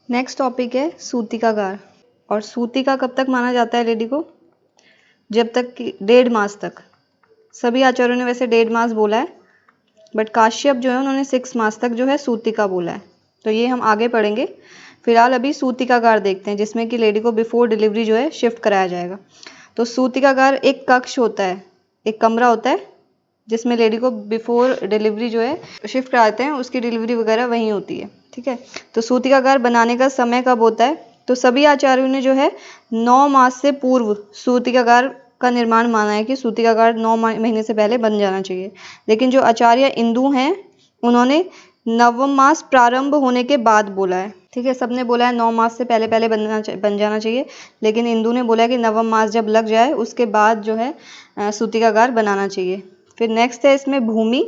Next topic है सूतिकागार। और सूतिका कब तक माना जाता है लेडी को? जब तक कि 1.5 मास तक। सभी आचार्यों ने वैसे 1.5 मास बोला है, बट काश्यप जो है उन्होंने 6 मास तक जो है सूतिका बोला है। तो ये हम आगे पढ़ेंगे। फिलहाल अभी सूतिकागार देखते हैं, जिसमें कि लेडी को बिफोर डिलीवरी जो है शिफ्ट कराया जाएगा। तो सूतिकागार एक कक्ष होता है, एक कमरा होता है जिसमें लेडी को बिफोर डिलीवरी जो है शिफ्ट कराते हैं, उसकी डिलीवरी वगैरह वहीं होती है। ठीक है, तो सूतिकागार बनाने का समय कब होता है? तो सभी आचार्यों ने जो है 9 मास से पूर्व सूतिकागार का निर्माण माना है कि सूतिकागार 9 महीने से पहले बन जाना चाहिए। लेकिन जो आचार्य इंदु हैं उन्होंने नवम मास प्रारंभ होने के बाद बोला है। ठीक है, सबने बोला है 9 मास से पहले पहले बन जाना चाहिए, लेकिन इंदु ने बोला है कि नवम मास जब लग जाए उसके बाद जो है सूतिकागार बनाना चाहिए। फिर नेक्स्ट है इसमें भूमि।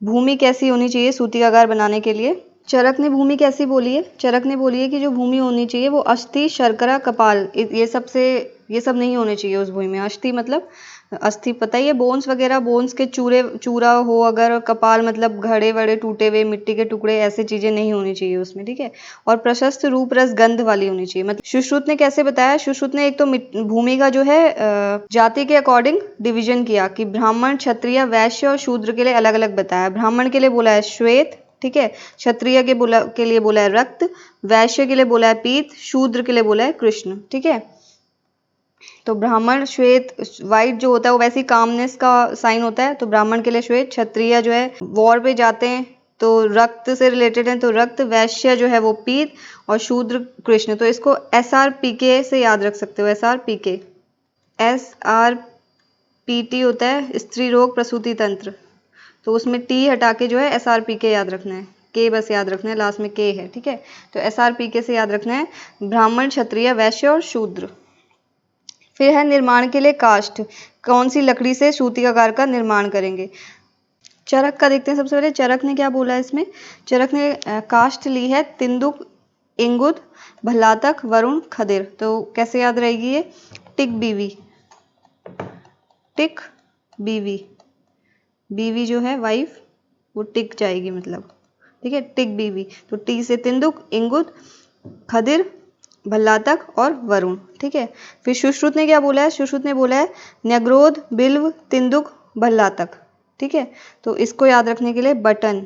भूमि कैसी होनी चाहिए सूतिकागार बनाने के लिए? चरक ने भूमि कैसी बोली है? चरक ने बोली है कि जो भूमि होनी चाहिए वो अस्थि, शर्करा, कपाल, ये सब नहीं होने चाहिए उस भूमि में। अस्थि मतलब अस्थि पता ही है, बोन्स वगैरह, बोन्स के चूरा हो अगर, कपाल मतलब घड़े वड़े टूटे हुए, मिट्टी के टुकड़े, ऐसे चीजें नहीं होनी चाहिए उसमें। ठीक है, और प्रशस्त रूप रस गंध वाली होनी चाहिए। मतलब सुश्रुत ने कैसे बताया? सुश्रुत ने एक तो भूमि का जो है जाति के अकॉर्डिंग डिवीजन किया कि ब्राह्मण, क्षत्रिय, वैश्य और शूद्र के लिए अलग अलग बताया। ब्राह्मण के लिए बोला है श्वेत, ठीक है, क्षत्रिय के लिए बोला है रक्त, वैश्य के लिए बोला है पीत, शूद्र के लिए बोला है कृष्ण। ठीक है, तो ब्राह्मण श्वेत, वाइट जो होता है वो वैसे ही कामनेस का साइन होता है, तो ब्राह्मण के लिए श्वेत। क्षत्रिय जो है वॉर पे जाते हैं तो रक्त से रिलेटेड है, तो रक्त। वैश्य जो है वो पीत, और शूद्र कृष्ण। तो इसको SRPK से याद रख सकते हो, SRPK। SRPT होता है स्त्री रोग प्रसूति तंत्र, तो उसमें T हटा के जो है SRPK याद रखना है, K बस याद रखना है, लास्ट में K है। ठीक है, तो SRPK से याद रखना है ब्राह्मण, क्षत्रिय, वैश्य और शूद्र। फिर है निर्माण के लिए काष्ठ। कौन सी लकड़ी से सूतिकागार का निर्माण करेंगे? चरक का देखते हैं सबसे पहले। चरक ने क्या बोला है इसमें? चरक ने काष्ठ ली है तिंदुक, इंगुद, भल्लातक, वरुण, खदिर। तो कैसे याद रहेगी ये? टिक बीवी, टिक बीवी, बीवी जो है वाइफ वो टिक जाएगी मतलब। ठीक है, टिक बीवी। तो टी से तिंदुक, इंगुद, खदिर, भल्लातक और वरुण। ठीक है, फिर सुश्रुत ने क्या बोला है? सुश्रुत ने बोला है न्यग्रोध, बिल्व, तिंदुक, भल्लातक। ठीक है, तो इसको याद रखने के लिए बटन,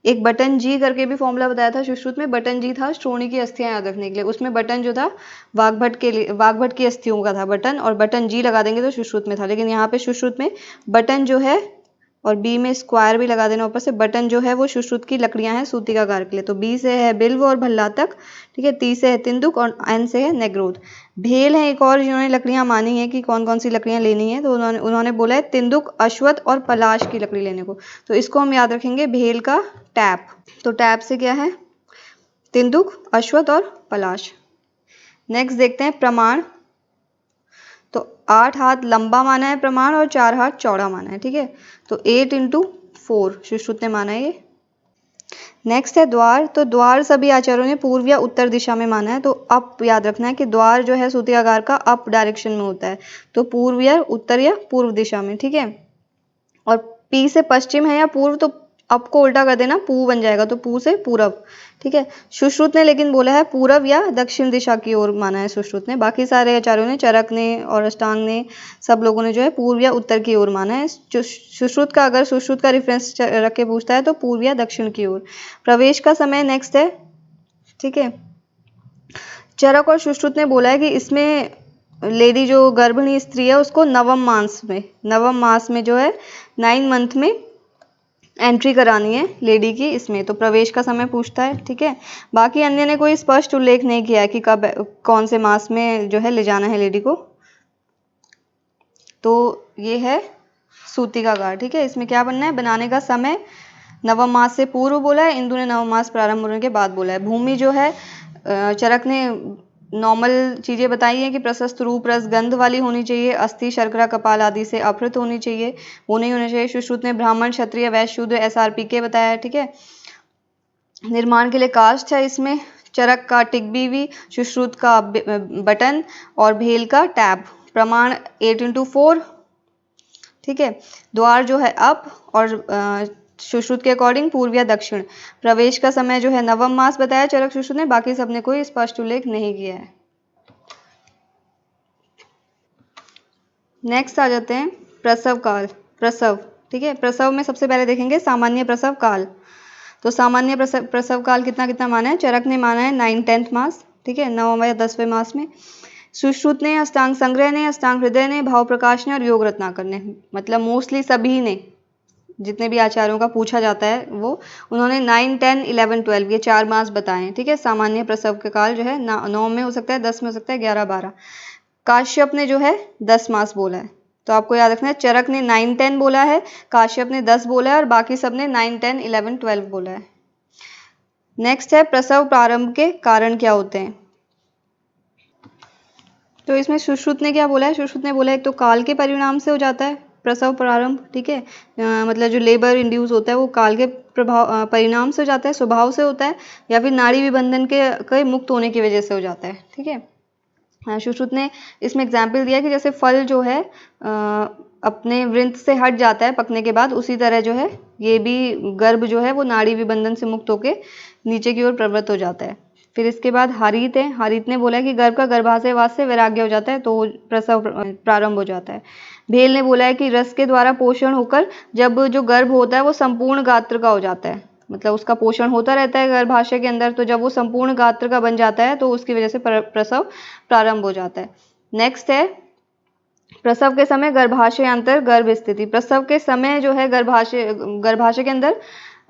एक बटन जी करके भी फॉर्मूला बताया था सुश्रुत में। बटन जी था श्रोणी की अस्थियां याद रखने के लिए, उसमें बटन जो था वाग्भट के लिए, वाग्भट की अस्थियों का था बटन, और बटन जी लगा देंगे तो सुश्रुत में था। लेकिन यहाँ पे सुश्रुत में बटन जो है, और बी में स्क्वायर भी लगा देना ऊपर से, बटन जो है वो सुश्रुत की लकड़ियां हैं सूतिकागार के लिए। तो बी से है बिल्व और भल्लातक, ठीक है, टी से है तिंदुक, और एन से है नेग्रोध। भेल है एक और जिन्होंने लकड़ियां मानी है कि कौन कौन सी लकड़ियां लेनी है, तो उन्होंने बोला है तिंदुक, अश्वत्थ और पलाश की लकड़ी लेने को। तो इसको हम याद रखेंगे भेल का टैप। तो टैप से क्या है? तिंदुक, अश्वत्थ और पलाश। नेक्स्ट देखते हैं प्रमाण। तो 8 हाथ लंबा माना है प्रमाण, और 4 हाथ चौड़ा माना है। ठीक है, तो 8 × 4 सुश्रुत ने माना है ये। नेक्स्ट है द्वार। तो द्वार सभी आचार्यों ने पूर्व या उत्तर दिशा में माना है। तो अप याद रखना है कि द्वार जो है सूतिकागार का अप डायरेक्शन में होता है, तो पूर्व या उत्तर या पूर्व दिशा में। ठीक है, और पी से पश्चिम है या पूर्व, तो अप को उल्टा कर देना, पू बन जाएगा, तो पू से पूरब। ठीक है, सुश्रुत ने लेकिन बोला है पूरब या दक्षिण दिशा की ओर माना है सुश्रुत ने। बाकी सारे आचार्यों ने, चरक ने और अष्टांग ने, सब लोगों ने जो है पूर्व या उत्तर की ओर माना है। सुश्रुत का अगर सुश्रुत का रेफरेंस रख के पूछता है तो पूर्व या दक्षिण की ओर। प्रवेश का समय नेक्स्ट है। ठीक है, चरक और सुश्रुत ने बोला है कि इसमें लेडी जो गर्भिणी स्त्री है उसको नवम मास में जो है 9 मंथ में एंट्री करानी है लेडी की इसमें। तो प्रवेश का समय पूछता है। ठीक है, बाकी अन्य ने कोई स्पष्ट उल्लेख नहीं किया है कि कब, कौन से मास में जो है ले जाना है लेडी को। तो ये है सूतिकागार। ठीक है, इसमें क्या बनना है? बनाने का समय नवम मास से पूर्व बोला है, इंदु ने नवम मास प्रारंभ होने के बाद बोला है। भूमि जो है चरक ने नॉर्मल चीज़ें बताई हैं कि प्रशस्त रूप रस गंध वाली होनी चाहिए, अस्थि, शर्करा, कपाल आदि से अपहृत होनी चाहिए, वो नहीं होनी चाहिए। सुश्रुत ने ब्राह्मण, क्षत्रिय, वैश्य, शूद्र, SRPK बताया है। ठीक है, निर्माण के लिए काष्ठ है इसमें, चरक का टिक बीवी, सुश्रुत का बटन, और भेल का टैब। प्रमाण 8 × 4। ठीक है, द्वार जो है अप, और सुश्रुत के अकॉर्डिंग पूर्व या दक्षिण। प्रवेश का समय जो है नवम मास बताया चरक सुश्रुत ने, बाकी सबने कोई स्पष्ट उल्लेख नहीं किया है। नेक्स्ट आ जाते हैं प्रसव काल। प्रसव, ठीक है, प्रसव में सबसे पहले देखेंगे सामान्य प्रसव काल। तो सामान्य प्रसव काल कितना कितना माना है? चरक ने माना है 9-10 मास, ठीक है, 9वें या 10वें मास में। सुश्रुत ने, अष्टांग संग्रह ने, अष्टांग हृदय ने, भाव प्रकाश ने और योग रत्नाकर ने, मतलब मोस्टली सभी ने, जितने भी आचार्यों का पूछा जाता है वो, उन्होंने 9, 10, 11, 12 ये 4 मास बताए हैं, ठीक है। सामान्य प्रसव का काल जो है 9 में हो सकता है, 10 में हो सकता है, 11, 12। काश्यप ने जो है 10 मास बोला है, तो आपको याद रखना है चरक ने 9, 10 बोला है, काश्यप ने 10 बोला है और बाकी सब ने 9, 10, 11, 12 बोला है। नेक्स्ट है प्रसव प्रारंभ के कारण क्या होते हैं। तो इसमें सुश्रुत ने क्या बोला है? सुश्रुत ने बोला एक तो काल के परिणाम से हो जाता है प्रसव प्रारंभ, ठीक है, मतलब जो लेबर इंड्यूस होता है वो काल के प्रभाव परिणाम से हो जाता है, स्वभाव से होता है, या फिर नाड़ी विबंधन के मुक्त होने की वजह से हो जाता है, ठीक है। सुश्रुत ने इसमें एग्जाम्पल दिया कि जैसे फल जो है अपने वृंत से हट जाता है पकने के बाद, उसी तरह जो है ये भी गर्भ जो है वो नाड़ी विबंधन से मुक्त होकर नीचे की ओर प्रवृत्त हो जाता है। फिर इसके बाद हारीत है, हारीत ने बोला है कि गर्भ का गर्भाशयवास से वैराग्य हो जाता है तो प्रसव प्रारंभ हो जाता है। भेल ने बोला है कि रस के द्वारा पोषण होकर जब जो गर्भ होता है वो संपूर्ण गात्र का हो जाता है, मतलब उसका पोषण होता रहता है गर्भाशय के अंदर, तो जब वो संपूर्ण गात्र का बन जाता है तो उसकी वजह से प्रसव प्रारंभ हो जाता है। नेक्स्ट है प्रसव के समय गर्भाशयांतर गर्भ स्थिति। प्रसव के समय जो है गर्भाशय के अंदर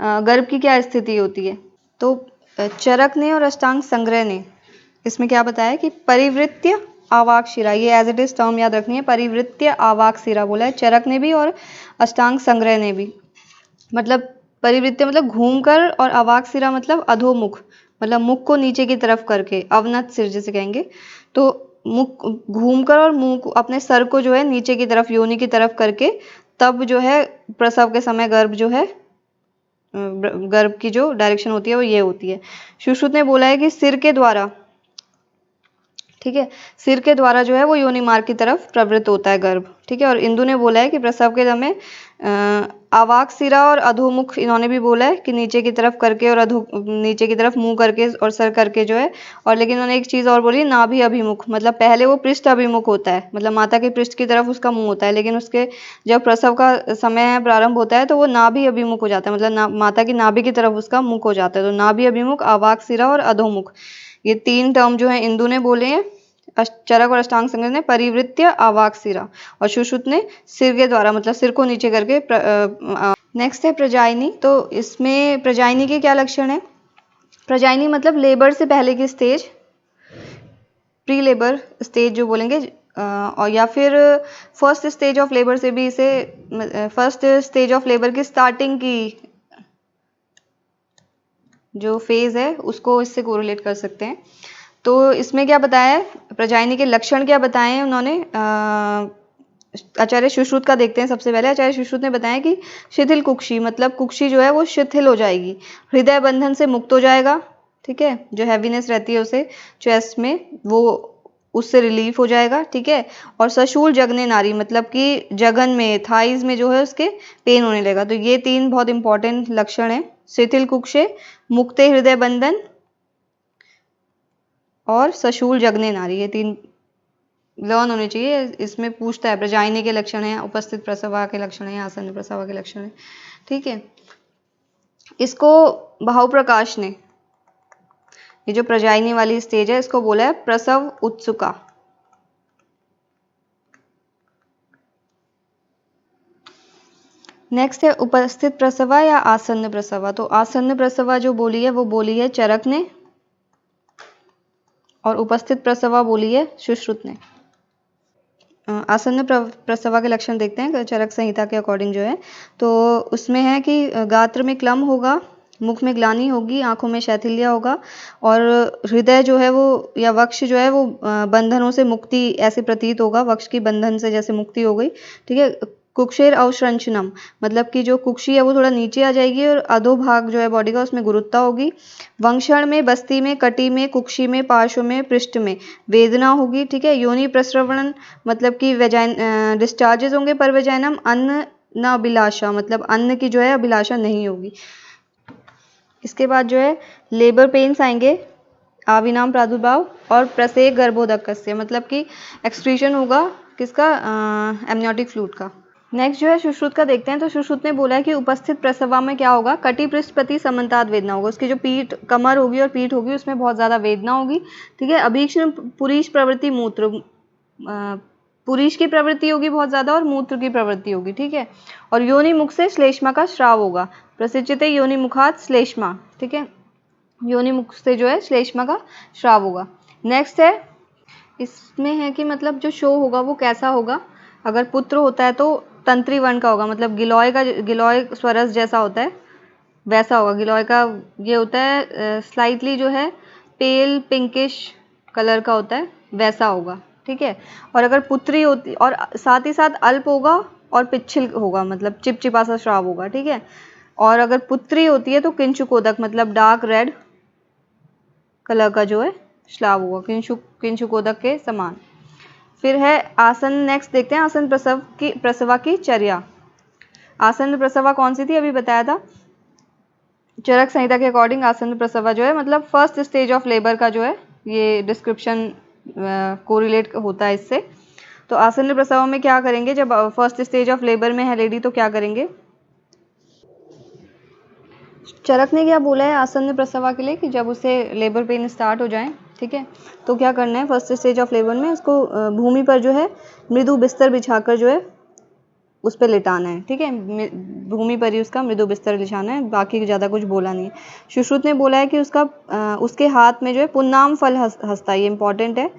गर्भ की क्या स्थिति होती है? तो चरक ने और अष्टांग संग्रह ने इसमें क्या बताया कि परिवृत्य आवाक शिरा, ये एज इट इज टर्म याद रखनी है, परिवृत्य आवाक शिरा बोला है चरक ने भी और अष्टांग संग्रह ने भी। मतलब परिवृत्य मतलब घूमकर और आवाक शिरा मतलब अधोमुख, मतलब मुख को नीचे की तरफ करके, अवनत सिर जिसे कहेंगे। तो मुख घूमकर और मुंह अपने सर को जो है नीचे की तरफ योनि की तरफ करके तब जो है प्रसव के समय गर्भ की जो डायरेक्शन होती है वो ये होती है। सुश्रुत ने बोला है कि सिर के द्वारा, ठीक है, सिर के द्वारा जो है वो योनि मार्ग की तरफ प्रवृत्त होता है गर्भ, ठीक है। और इंदु ने बोला है कि प्रसव के समय आवाक सिरा और अधोमुख, इन्होंने भी बोला है कि नीचे की तरफ करके और नीचे की तरफ मुंह करके और सर करके जो है। और लेकिन उन्होंने एक चीज़ और बोली, नाभि अभिमुख, मतलब पहले वो पृष्ठ अभिमुख होता है, मतलब माता के पृष्ठ की तरफ उसका मुंह होता है, लेकिन उसके जब प्रसव का समय प्रारंभ होता है तो वो नाभि अभिमुख हो जाता है, मतलब माता की नाभि की तरफ उसका मुख हो जाता है। तो नाभि अभिमुख, आवाक सिरा और अधोमुख, ये 3 टर्म जो है इंदु ने बोले हैं, चरक और अष्टांग संग्रह ने परिवृत्य आवाक सिरा, और सुश्रुत ने सिर के द्वारा मतलब सिर को नीचे करके। नेक्स्ट है प्रजायनी। तो इसमें प्रजायनी के क्या लक्षण है? प्रजायनी मतलब लेबर से पहले की स्टेज, प्री लेबर स्टेज जो बोलेंगे, और या फिर फर्स्ट स्टेज ऑफ लेबर से भी इसे, फर्स्ट स्टेज ऑफ लेबर की स्टार्टिंग की जो फेज है उसको इससे कोरिलेट कर सकते हैं। तो इसमें क्या बताया है, प्रजायनी के लक्षण क्या बताए हैं उन्होंने? आचार्य सुश्रुत का देखते हैं सबसे पहले। आचार्य सुश्रुत ने बताया कि शिथिल कुक्षी, मतलब कुक्षी जो है वो शिथिल हो जाएगी, हृदय बंधन से मुक्त हो जाएगा, ठीक है, जो हैवीनेस रहती है उसे चेस्ट में वो उससे रिलीफ हो जाएगा, ठीक है। और सशूल जगने नारी, मतलब कि जगन में, थाइज में जो है उसके पेन होने लगेगा। तो ये 3 बहुत इंपॉर्टेंट लक्षण है, शिथिल कुक्षे, मुक्ते हृदय बंधन और सशूल जगने नारी, ये 3 लर्न होने चाहिए। इसमें पूछता है प्रजायनी के लक्षण हैं, उपस्थित प्रसवा के लक्षण हैं, आसन्न प्रसवा के लक्षण हैं, ठीक है। इसको भाव प्रकाश ने, ये जो प्रजायनी वाली स्टेज है इसको बोला है प्रसव उत्सुका। नेक्स्ट है उपस्थित प्रसवा या आसन्न प्रसवा। तो आसन्न प्रसवा जो बोली है वो बोली है चरक ने, और उपस्थित प्रसवा बोली है सुश्रुत ने। आसन्न प्रसवा के लक्षण देखते हैं चरक संहिता के अकॉर्डिंग जो है। तो उसमें है कि गात्र में क्लम होगा, मुख में ग्लानि होगी, आंखों में शैथिल्य होगा, और हृदय जो है वो या वक्ष जो है वो बंधनों से मुक्ति ऐसे प्रतीत होगा, वक्ष की बंधन से जैसे मुक्ति हो गई, ठीक है। कुक्षेर अवश्रंचनम, मतलब कि जो कुक्षी है वो थोड़ा नीचे आ जाएगी और अधोभाग जो है बॉडी का उसमें गुरुत्ता होगी। वंक्षण में, बस्ती में, कटी में, कुक्षी में, पार्श्व में, पृष्ठ में वेदना होगी, ठीक है। योनि प्रस्रवण, मतलब कि वेजाइन डिस्चार्जेस होंगे पर वेजाइनम, अन्न न अभिलाषा, मतलब अन्न की जो है अभिलाषा नहीं होगी। इसके बाद जो है लेबर पेन्स आएंगे, आविनाम प्रादुर्भाव और प्रसेक गर्भोदकस्य, मतलब कि एक्सक्रीशन होगा किसका, एमनियोटिक फ्लूइड का। नेक्स्ट जो है सुश्रुत का देखते हैं। तो सुश्रुत ने बोला है कि उपस्थित प्रसवा में क्या होगा, कटी पृष्ठ प्रति समन्तात वेदना होगा। उसकी जो पीठ, कमर होगी और पीठ होगी उसमें बहुत ज़्यादा वेदना होगी। ठीक है। अभीक्षण पुरीश प्रवृत्ति मूत्र, पुरीश की प्रवृत्ति होगी बहुत ज़्यादा और मूत्र की प्रवृत्ति होगी। ठीक है। और योनि मुख से श्लेष्मा का श्राव होगा, प्रसिचिते योनि मुखात श्लेष्मा। ठीक है। योनि मुख से जो है श्लेष्मा का श्राव होगा। नेक्स्ट है, इसमें है कि मतलब जो शो होगा वो कैसा होगा, अगर पुत्र होता है तो तंत्री वर्ण का होगा, मतलब गिलोय का, गिलोय स्वरस जैसा होता है वैसा होगा। गिलोय का ये होता है स्लाइटली जो है पेल पिंकिश कलर का होता है, वैसा होगा। ठीक है। और अगर पुत्री होती, और साथ ही साथ अल्प होगा और पिच्छिल होगा, मतलब चिपचिपा सा श्राव होगा। ठीक है। और अगर पुत्री होती है तो किंचुकोदक, मतलब डार्क रेड कलर का जो है श्राव होगा, किंचुकोदक के समान। फिर है आसन। नेक्स्ट देखते हैं आसन प्रसवा की चर्या। आसन प्रसवा कौन सी थी, अभी बताया था। चरक संहिता के अकॉर्डिंग आसन प्रसवा जो है मतलब फर्स्ट स्टेज ऑफ लेबर का जो है ये डिस्क्रिप्शन कोरिलेट होता है इससे। तो आसन प्रसवा में क्या करेंगे, जब फर्स्ट स्टेज ऑफ लेबर में है लेडी तो क्या करेंगे। चरक ने क्या बोला है आसन्न प्रसवा के लिए कि जब उसे लेबर पेन स्टार्ट हो जाए, ठीक है, तो क्या करना है, फर्स्ट स्टेज ऑफ लेबर में उसको भूमि पर जो है मृदु बिस्तर बिछाकर जो है उस पर लिटाना है। ठीक है। भूमि पर ही उसका मृदु बिस्तर बिछाना है, बाकी ज़्यादा कुछ बोला नहीं है। सुश्रुत ने बोला है कि उसके हाथ में जो है पुन्नाम फल हंसता, ये इंपॉर्टेंट है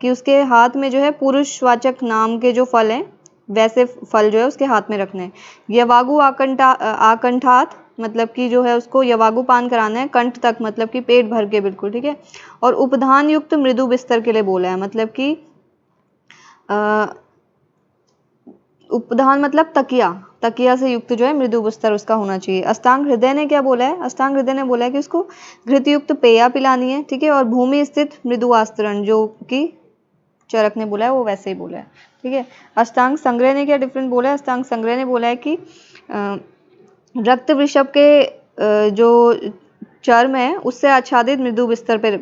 कि उसके हाथ में जो है पुरुषवाचक नाम के जो फल हैं वैसे फल जो है उसके हाथ में रखने हैं। यवागु आकंठात, मतलब कि जो है उसको यवागु पान कराना है, कंठ तक मतलब कि पेट भर के बिल्कुल। ठीक है। और उपधान युक्त मृदु बिस्तर के लिए बोला है, मतलब कि उपधान मतलब तकिया, तकिया से युक्त जो है मृदु बिस्तर उसका होना चाहिए। अष्टांग हृदय ने क्या बोला है, अष्टांग हृदय ने बोला है कि उसको घृत युक्त पेया पिलानी है। ठीक है। और भूमि स्थित मृदु आस्तरण जो कि चरक ने बोला है वो वैसे ही बोला है। ठीक है। अष्टांग संग्रह ने क्या डिफरेंट बोला है, अष्टांग संग्रह ने बोला है कि रक्त वृषभ के जो चर्म है उससे आच्छादित मृदु बिस्तर पर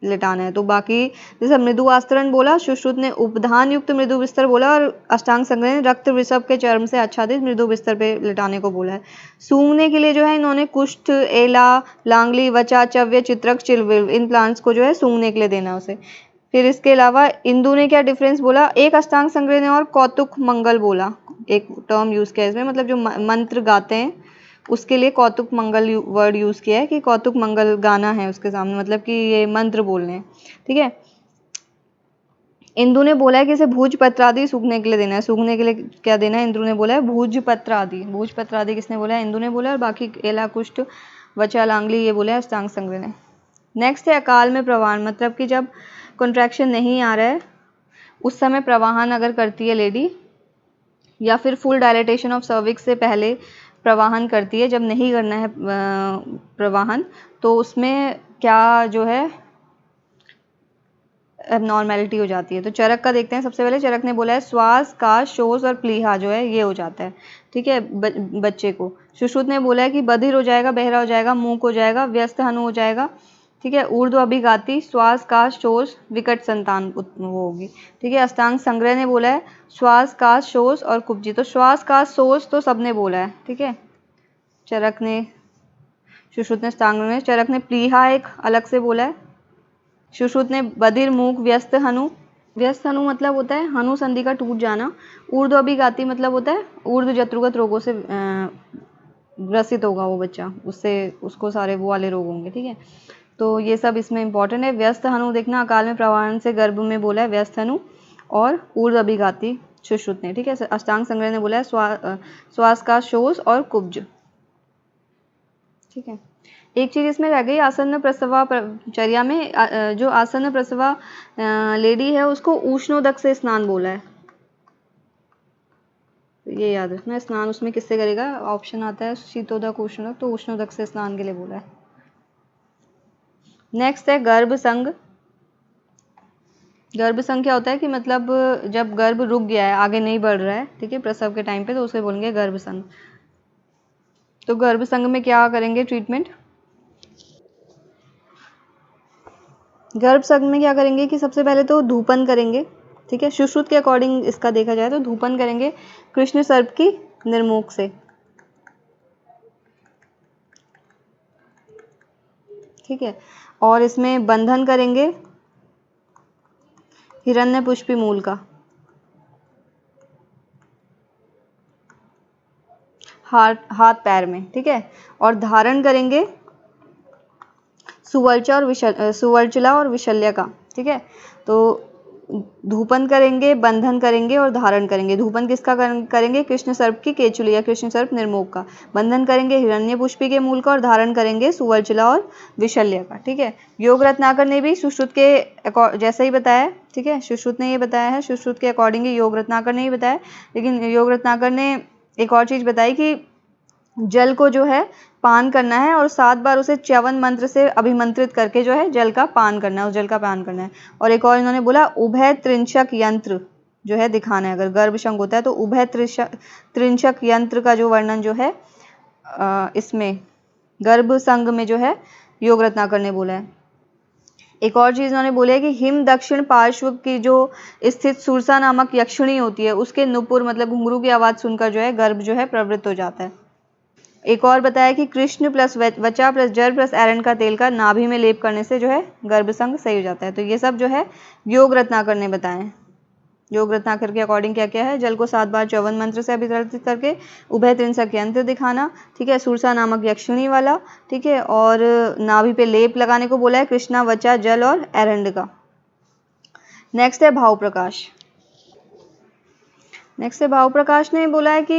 लेटाना है। तो बाकी जैसे मृदु आस्तरण बोला, सुश्रुत ने उपधान युक्त मृदु बिस्तर बोला और अष्टांग संग्रह ने रक्त वृषभ के चर्म से आच्छादित मृदु बिस्तर पे लेटाने को बोला है। सूंघने के लिए जो है इन्होंने कुष्ठ, एला, लांगली, वचा, चव्य, चित्रक, चिलविल, इन प्लांट्स को जो है सूंघने के लिए देना उसे। फिर इसके अलावा इंदु ने क्या डिफरेंस बोला, एक अष्टांग संग्रह ने और कौतुक मंगल बोला, एक टर्म यूज किया इसमें, मतलब जो मंत्र गाते हैं उसके लिए कौतुक मंगल वर्ड यूज किया है कि कौतुक मंगल गाना है उसके सामने, मतलब कि ये मंत्र बोलने हैं। ठीक है। इंदु ने बोला है कि इसे भूज पत्र आदि सूखने के लिए देना है। सूखने के लिए क्या देना है, इंदु ने बोला है भूज पत्र आदि। भूज पत्र आदि किसने बोला है, इंदु ने बोला है, और बाकी एला, कुष्ठ, वचा, लांगली ये बोला है अष्टांग संग्रह ने। नेक्स्ट है अकाल में प्रवाहन, मतलब कि जब कॉन्ट्रैक्शन नहीं आ रहा है उस समय प्रवाहन अगर करती है लेडी, या फिर फुल डायलेटेशन ऑफ सर्विक्स से पहले प्रवाहन करती है, जब नहीं करना है प्रवाहन तो उसमें क्या जो है एबनॉर्मेलिटी हो जाती है। तो चरक का देखते हैं। सबसे पहले चरक ने बोला है श्वास का शोष और प्लीहा जो है ये हो जाता है। ठीक है। बच्चे को। सुश्रुत ने बोला है कि बधिर हो जाएगा, बहरा हो जाएगा, मूक हो जाएगा, व्यस्त हनु हो जाएगा। ठीक है। ऊर्ध्व अभिघाती, श्वास का शोष, विकट संतान होगी। ठीक है। अष्टांग संग्रह ने बोला है श्वास का शोष और कुब्जी। तो श्वास का शोष तो सबने बोला है। ठीक है। चरक ने, सुश्रुत ने, अष्टांग ने, चरक ने प्लीहा एक अलग से बोला है। सुश्रुत ने बधिर, मूक, व्यस्त हनु। व्यस्त हनु मतलब होता है हनु संधि का टूट जाना। ऊर्ध्व अभिघाती मतलब होता है ऊर्ध्व जत्रुगत रोगों से ग्रसित होगा वो बच्चा, उससे उसको सारे वो वाले रोग होंगे। ठीक है। तो ये सब इसमें इंपॉर्टेंट है। व्यस्त हनु देखना, अकाल में प्रवाहन से गर्भ में बोला है व्यस्त हनु, और ऊर्ध्व अभिघाती सुश्रुत ने। ठीक है। अष्टांग संग्रह ने बोला है श्वास का शोष और कुब्ज। ठीक है। एक चीज इसमें रह गई, आसन्न प्रसवा चर्या में जो आसन्न प्रसवा लेडी है उसको उष्णोदक से स्नान बोला है। ये याद रखना, स्नान उसमें किससे करेगा, ऑप्शन आता है शीतोदक, उष्णोदक, तो उष्णोदक से स्नान के लिए बोला है। नेक्स्ट है गर्भ संग। गर्भ संघ क्या होता है कि मतलब जब गर्भ रुक गया है, आगे नहीं बढ़ रहा है, ठीक है, प्रसव के टाइम पे, तो उसे बोलेंगे गर्भ संघ। तो गर्भ संघ में क्या करेंगे ट्रीटमेंट? गर्भ संघ में क्या करेंगे कि सबसे पहले तो धूपन करेंगे, ठीक है, सुश्रुत के अकॉर्डिंग इसका देखा जाए तो धूपन करेंगे कृष्ण सर्प की निर्मोक से, ठीक है, और इसमें बंधन करेंगे हिरण्यपुष्पी मूल का, हाथ पैर में, ठीक है, और धारण करेंगे सुवर्चला और विशल्य का, ठीक है। तो धूपन करेंगे, बंधन करेंगे और धारण करेंगे। धूपन किसका करेंगे? कृष्ण सर्प की केचुली या कृष्ण सर्प निर्मोक का। बंधन करेंगे हिरण्यपुष्पी के मूल का और धारण करेंगे सुवर्चला और विशल्य का, ठीक है। योग रत्नाकर ने भी सुश्रुत के जैसा ही बताया, ठीक है, सुश्रुत ने ये बताया है, सुश्रुत के अकॉर्डिंग ही योग रत्नाकर ने ही बताया, लेकिन योग रत्नाकर ने एक और चीज बताई कि जल को जो है पान करना है और 7 बार उसे च्यवन मंत्र से अभिमंत्रित करके जो है जल का पान करना है, उस जल का पान करना है। और एक और इन्होंने बोला उभय त्रिंशक यंत्र जो है दिखाना है। अगर गर्भशंक होता है तो उभय त्रिंशक यंत्र का जो वर्णन जो है इसमें गर्भ संघ में जो है योग रत्नाकर ने बोला है। एक और चीज उन्होंने बोला है कि हिम दक्षिण पार्श्व की जो स्थित सुरसा नामक यक्षिणी होती है उसके नुपुर मतलब घुंघरू की आवाज सुनकर जो है गर्भ जो है प्रवृत्त हो जाता है। एक और बताया कि कृष्ण प्लस वचा प्लस जल प्लस एरंड का तेल का नाभि में लेप करने से जो है गर्भसंग सही हो जाता है। तो ये सब जो है योग रत्नाकर ने बताए। योग रत्नाकर के अकॉर्डिंग क्या क्या है? जल को 7 बार च्यवन मंत्र से अभिवर्तित करके उभय त्रिंशक यंत्र दिखाना, ठीक है, सुरसा नामक यक्षिणी वाला, ठीक है, और नाभि पे लेप लगाने को बोला है कृष्णा वचा जल और एरंड का। नेक्स्ट है भाव प्रकाश। नेक्स्ट है भाव प्रकाश ने बोला है कि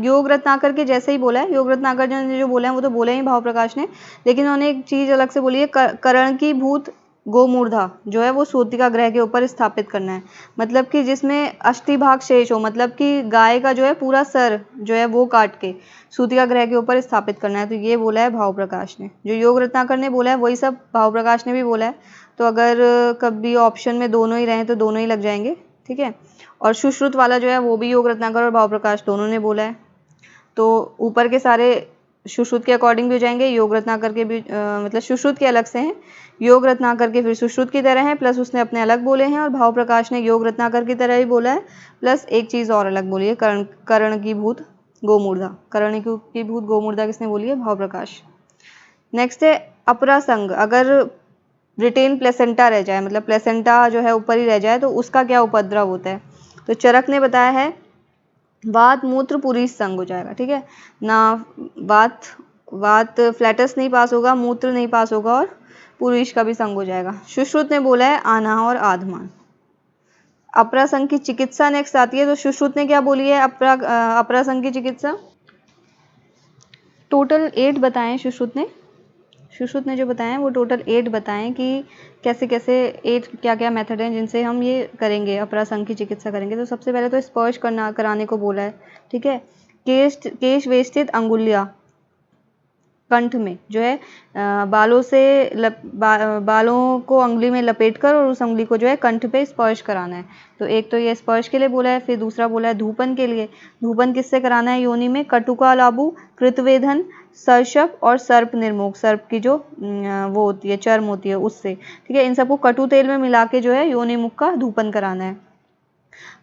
योग रत्नाकर के जैसे ही बोला है, योग रत्नाकर ने जो बोला है वो तो बोला ही भाव प्रकाश ने, लेकिन उन्होंने एक चीज अलग से बोली है, करण की भूत गोमूर्धा जो है वो सूतिका ग्रह के ऊपर स्थापित करना है। मतलब कि जिसमें अष्टि भाग शेष हो, मतलब कि गाय का जो है पूरा सर जो है वो काट के सूतिका ग्रह के ऊपर स्थापित करना है। तो ये बोला है भाव प्रकाश ने। जो योग रत्नाकर ने बोला है वही सब भाव प्रकाश ने भी बोला है। तो अगर कभी ऑप्शन में दोनों ही रहे तो दोनों ही लग जाएंगे, ठीक है। और सुश्रुत वाला जो है वो भी योग रत्नाकर और भाव प्रकाश दोनों ने बोला है। तो ऊपर के सारे सुश्रुत के अकॉर्डिंग भी हो जाएंगे, योग रत्नाकर के भी मतलब सुश्रुत के अलग से हैं, योग रत्नाकर के फिर सुश्रुत की तरह हैं, प्लस उसने अपने अलग बोले हैं, और भाव प्रकाश ने योग रत्नाकर की तरह ही बोला है, प्लस एक चीज और अलग बोली है, कर्ण की भूत गोमूर्धा। कर्ण की भूत गोमूर्धा किसने बोली है? भाव प्रकाश। नेक्स्ट है अपरा संघ। अगर रिटेन प्लेसेंटा रह जाए, मतलब प्लेसेंटा जो है ऊपर ही रह जाए, तो उसका क्या उपद्रव होता है? तो चरक ने बताया है वात मूत्र पुरीश संग हो जाएगा, ठीक है ना। वात फ्लैटस नहीं पास होगा, मूत्र नहीं पास होगा, और पुरीश का भी संग हो जाएगा। सुश्रुत ने बोला है आना और आधमान। अपरा संघ की चिकित्सा नेक्स्ट आती है। तो सुश्रुत ने क्या बोली है अपरा संघ की चिकित्सा? टोटल 8 बताएं सुश्रुत ने। सुश्रुत ने जो बताएं वो टोटल 8 बताएं कि कैसे कैसे 8 क्या क्या मेथड हैं जिनसे हम ये करेंगे, अपरा संघ की चिकित्सा करेंगे। तो सबसे पहले तो स्पर्श कराने को बोला है, ठीक है। केश वेष्टित अंगुलियां कंठ में जो है बालों से बालों को अंगुली में लपेटकर और उस अंगुली को जो है कंठ पे स्पर्श कराना है। तो एक तो ये स्पर्श के लिए बोला है, फिर दूसरा बोला है धूपन के लिए। धूपन किससे कराना है? योनि में कटुका लाबू, कृतवेधन, सर्षप और सर्प निर्मोक, सर्प की जो वो होती है चर्म होती है उससे, ठीक है। इन सबको कटु तेल में मिला के जो है योनि मुख का धूपन कराना है।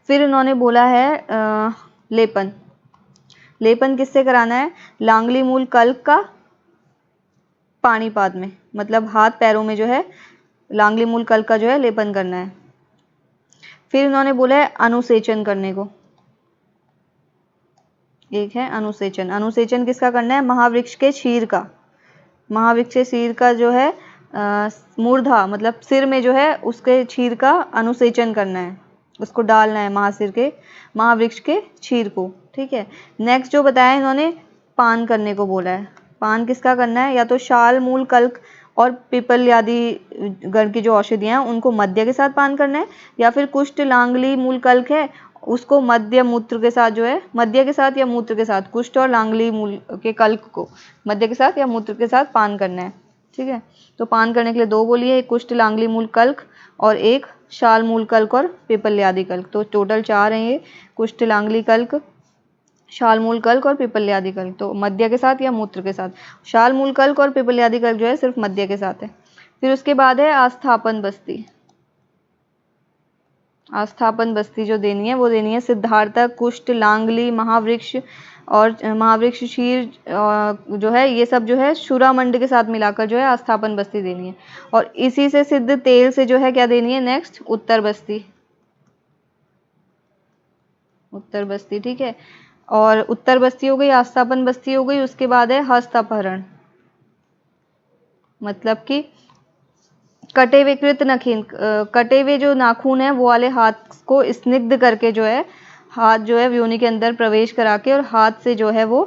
फिर उन्होंने बोला है लेपन। लेपन किससे कराना है? लांगली मूल कल्क का पानीपाद में, मतलब हाथ पैरों में जो है लांगली मूल कल्क का जो है लेपन करना है। फिर उन्होंने बोला है अनुसेचन करने को। एक है अनुसेचन। अनुसेचन किसका करना है? महावृक्ष के शीर का। महावृक्ष के शीर का जो है मूर्धा मतलब सिर में जो है उसके शीर का अनुसेचन करना है, उसको डालना है महावृक्ष के शीर को, ठीक है। नेक्स्ट जो बताया इन्होंने पान करने को बोला है। पान किसका करना है? या तो शाल मूल कल्क और पीपल आदि गण की जो औषधियां हैं उनको मध्य के साथ पान करना है, या फिर कुष्ठ लांगली मूल कल्क है उसको मध्य मूत्र के साथ जो है मध्य के साथ या मूत्र के साथ, कुष्ठ और लांगली मूल के कल्क को मध्य के साथ या मूत्र के साथ पान करना है, ठीक है। तो पान करने के लिए 2 बोली है, एक कुष्ठ लांगली मूल कल्क और एक शाल मूल कल्क और पिपल्यादि कल्क। तो टोटल 4 हैं ये, कुष्ठ लांगली कल्क, शाल मूल कल्क और पिपल्यादि कल्क। तो मध्य के साथ या मूत्र के साथ। शाल मूल कल्क और पिपल्यादि कल्क जो है सिर्फ मध्य के साथ है। फिर उसके बाद है आस्थापन बस्ती। आस्थापन बस्ती जो देनी है वो देनी है सिद्धार्थक, कुष्ठ, लांगली, महावृक्ष और महावृक्ष शीर जो है ये सब जो है शूरामंड के साथ मिलाकर जो है आस्थापन बस्ती देनी है। और इसी से सिद्ध तेल से जो है क्या देनी है नेक्स्ट, उत्तर बस्ती। उत्तर बस्ती, ठीक है। और उत्तर बस्ती हो गई, आस्थापन बस्ती हो गई। उसके बाद है हस्त अपहरण, मतलब कि कटे हुए कृत नखीन, कटे हुए जो नाखून है वो वाले हाथ को स्निग्ध करके जो है हाथ जो है योनि के अंदर प्रवेश करा के और हाथ से जो है वो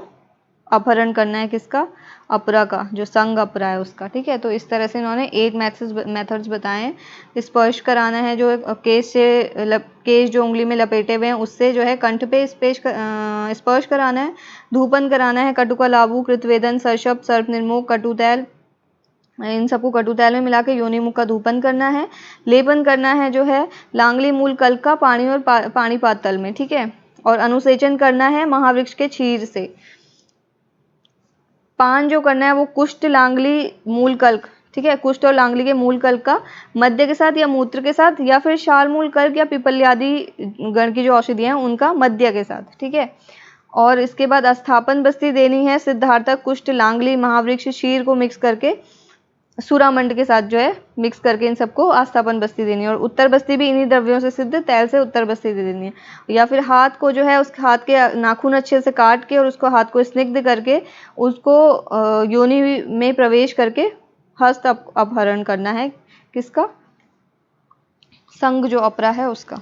अपहरण करना है किसका, अपरा का, जो संग अपरा है उसका, ठीक है। तो इस तरह से इन्होंने 8 मेथड्स बताए हैं। स्पर्श कराना है जो केश से केश जो उंगली में लपेटे हुए हैं उससे जो है कंठ पे स्पर्श कराना है। धूपन कराना है, कटुका लाबू, कृतवेदन, सर्षप, सर्प निर्मोक, कटुतैल, इन सबको कटुतैल में मिला के योनि मुख का धूपन करना है। लेपन करना है जो है लांगली मूल कल्क का पानी और पानी पातल में, ठीक है। और अनुसेचन करना है महावृक्ष के क्षीर से। पान जो करना है वो कुष्ठ लांगली मूल कल्क, ठीक है, कुष्ठ और लांगली के मूल कल्क का मध्य के साथ या मूत्र के साथ, या फिर शाल मूल कल्क या पिपल्यादि गण की जो औषधियां हैं उनका मध्य के साथ, ठीक है। और इसके बाद अस्थापन बस्ती देनी है सिद्धार्थक, कुष्ठ, लांगली, महावृक्ष, शीर को मिक्स करके सूरामंड के साथ जो है मिक्स करके इन सबको आस्थापन बस्ती देनी है। और उत्तर बस्ती भी इन्हीं द्रव्यों से सिद्ध तैल से उत्तर बस्ती दे देनी है। या फिर हाथ को जो है उस हाथ के नाखून अच्छे से काट के और उसको हाथ को स्निग्ध करके उसको योनि में प्रवेश करके हस्त अपहरण करना है किसका, संग जो अपरा है उसका।